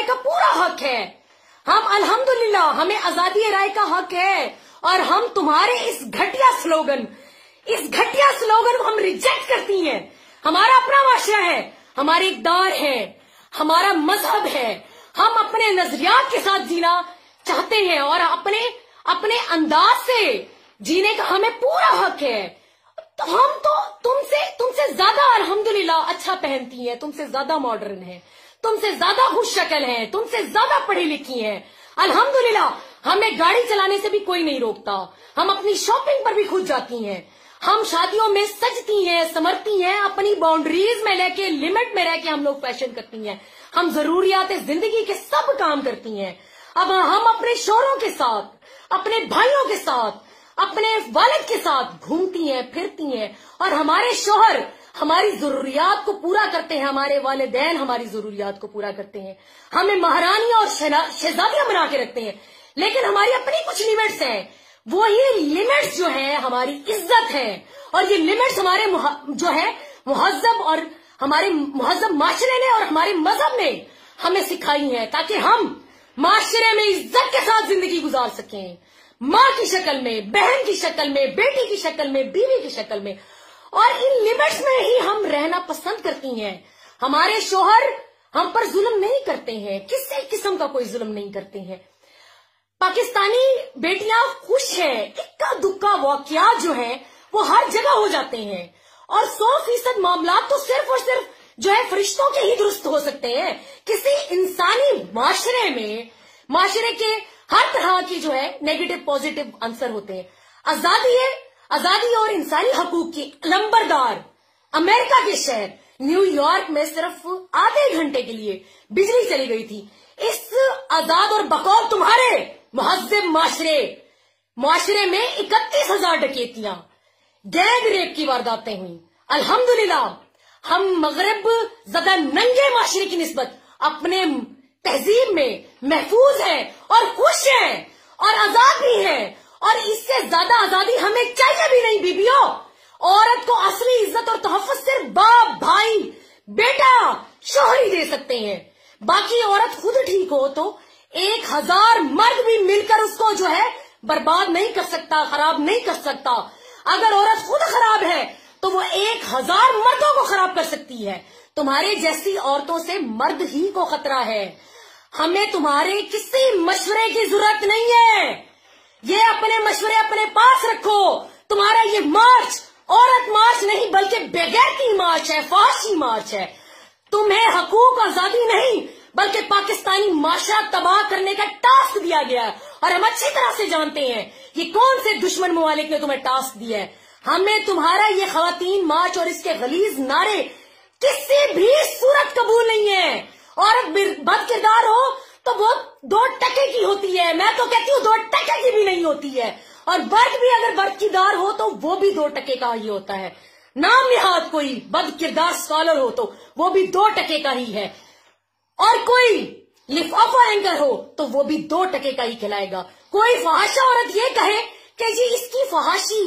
राय का पूरा हक है। हम अल्हम्दुलिल्लाह, हमें आजादी राय का हक है, और हम तुम्हारे इस घटिया स्लोगन को हम रिजेक्ट करती हैं। हमारा अपना माशरा है, हमारे इक़दार है, हमारा मजहब है, हम अपने नजरियात के साथ जीना चाहते हैं और अपने अंदाज से जीने का हमें पूरा हक है। तो हम तो तुमसे ज्यादा अल्हम्दुलिल्लाह अच्छा पहनती हैं, तुमसे ज्यादा मॉडर्न है, तुमसे ज्यादा खुश शक्ल है, तुमसे ज्यादा पढ़ी लिखी हैं। अल्हम्दुलिल्लाह हमें गाड़ी चलाने से भी कोई नहीं रोकता, हम अपनी शॉपिंग पर भी खुद जाती हैं, हम शादियों में सजती हैं, संवरती हैं, अपनी बाउंड्रीज में लेके, लिमिट में रह के हम लोग फैशन करती हैं, हम जरूरियात जिंदगी के सब काम करती हैं। अब हम अपने शोहरों के साथ, अपने भाइयों के साथ, अपने वालिद के साथ घूमती हैं, फिरती हैं, और हमारे शोहर हमारी जरूरियात को पूरा करते हैं, हमारे वालिदैन हमारी जरूरियात को पूरा करते हैं, हमें महारानी और शहजादियां बना के रखते हैं। लेकिन हमारी अपनी कुछ लिमिट्स हैं, वो ये लिमिट्स जो है हमारी इज्जत है, और ये लिमिट्स हमारे जो है मुहज्जब और हमारे मुहज्जब माशरे ने और हमारे मजहब ने हमें सिखाई है, ताकि हम माशरे में इज्जत के साथ जिंदगी गुजार सकें, माँ की शक्ल में, बहन की शक्ल में, बेटी की शक्ल में, बीवी की शक्ल में, और इन लिमिट्स में ही हम रहना पसंद करती हैं। हमारे शोहर हम पर जुल्म नहीं करते हैं, किसी किस्म का कोई जुल्म नहीं करते हैं। पाकिस्तानी बेटियां खुश हैं, इक्का दुक्का वाकयात जो है वो हर जगह हो जाते हैं, और 100% मामला तो सिर्फ और सिर्फ जो है फरिश्तों के ही दुरुस्त हो सकते हैं। किसी इंसानी माशरे में, माशरे के हर तरह की जो है नेगेटिव पॉजिटिव आंसर होते हैं। आजादी और इंसानी हकूक की लंबरदार अमेरिका के शहर न्यूयॉर्क में सिर्फ आधे घंटे के लिए बिजली चली गई थी। इस आजाद और बकौल तुम्हारे मुहज्जब माशरे में 31,000 डकैतियां, गैंग रेप की वारदातें हुई। अल्हम्दुलिल्लाह हम मगरब ज़दा नंगे माशरे की निस्बत अपने तहजीब में महफूज हैं और खुश हैं और आजाद भी हैं, और इससे ज्यादा आजादी हमें चाहिए भी नहीं बीबियों। औरत को असली इज्जत और तहफ़्फ़ुज़ सिर्फ बाप, भाई, बेटा, शोहर ही दे सकते हैं। बाकी औरत खुद ठीक हो तो 1000 मर्द भी मिलकर उसको जो है बर्बाद नहीं कर सकता, खराब नहीं कर सकता। अगर औरत खुद खराब है तो वो 1000 मर्दों को खराब कर सकती है। तुम्हारे जैसी औरतों से मर्द ही को खतरा है। हमें तुम्हारे किसी मशवरे की जरूरत नहीं है, ये अपने मशवरे अपने पास रखो। तुम्हारा ये मार्च औरत मार्च नहीं बल्कि बेगैरती मार्च है, फहाशी मार्च है। तुम्हें हकूक आजादी नहीं बल्कि पाकिस्तानी माशरा तबाह करने का टास्क दिया गया है, और हम अच्छी तरह से जानते हैं ये कौन से दुश्मन मुमालिक ने तुम्हें टास्क दिया है। हमें तुम्हारा ये खवातीन मार्च और इसके गलीज नारे किसी भी सूरत कबूल नहीं है। औरत बदकिरदार हो तो वो 2 टके की होती है, मैं तो कहती हूँ 2 टके की भी नहीं होती है, और मर्द भी अगर बदकिरदार हो तो वो भी 2 टके का ही होता है। नाम निहाद कोई बदकिरदार स्कॉलर हो तो वो भी 2 टके का ही है, और कोई लिफाफा एंकर हो तो वो भी 2 टके का ही खिलाएगा। कोई फहाशा औरत ये कहे कि जी इसकी फहाशी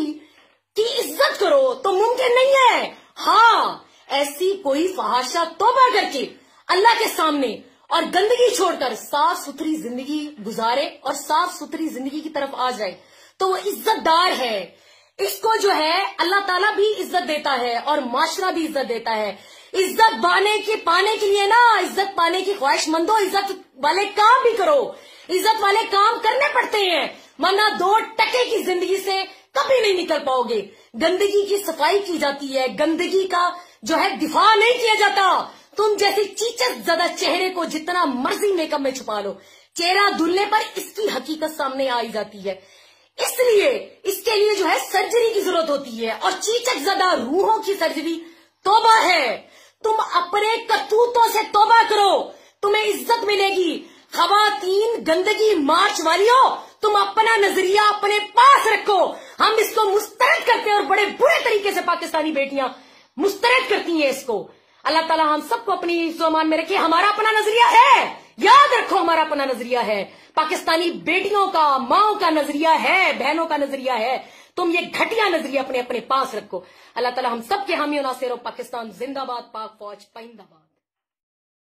की इज्जत करो तो मुमकिन नहीं है। हाँ, ऐसी कोई फहाशा तौबा करके अल्लाह के सामने और गंदगी छोड़कर साफ सुथरी जिंदगी गुजारे और साफ सुथरी जिंदगी की तरफ आ जाए तो वो इज्जतदार है। इसको जो है अल्लाह ताला भी इज्जत देता है और माशरा भी इज्जत देता है। इज्जत पाने के लिए ना, इज्जत पाने की ख्वाहिशमंदो इज्जत वाले काम भी करो, इज्जत वाले काम करने पड़ते हैं, वरना 2 टके की जिंदगी से कभी नहीं निकल पाओगे। गंदगी की सफाई की जाती है, गंदगी का जो है दिफा नहीं किया जाता। तुम जैसे चीचक ज़्यादा चेहरे को जितना मर्जी मेकअप में छुपा लो, चेहरा धुलने पर इसकी हकीकत सामने आई जाती है। इसलिए इसके लिए जो है सर्जरी की जरूरत होती है, और चीचक ज़्यादा रूहों की सर्जरी तौबा है। तुम अपने करतूतों से तौबा करो, तुम्हें इज्जत मिलेगी। खवातीन गंदगी मार्च वालियों, तुम अपना नजरिया अपने पास रखो। हम इसको मुस्तरद करते हैं और बड़े बुरे तरीके से पाकिस्तानी बेटियां मुस्तरद करती हैं इसको। अल्लाह ताला हम सबको अपनी ज़ुबान में रखे। हमारा अपना नजरिया है, याद रखो, हमारा अपना नजरिया है। पाकिस्तानी बेटियों का, माओ का नजरिया है, बहनों का नजरिया है। तुम ये घटिया नजरिया अपने पास रखो। अल्लाह ताला हम सबके हामी और नासिर हो। पाकिस्तान जिंदाबाद, पाक फौज पाइंदाबाद।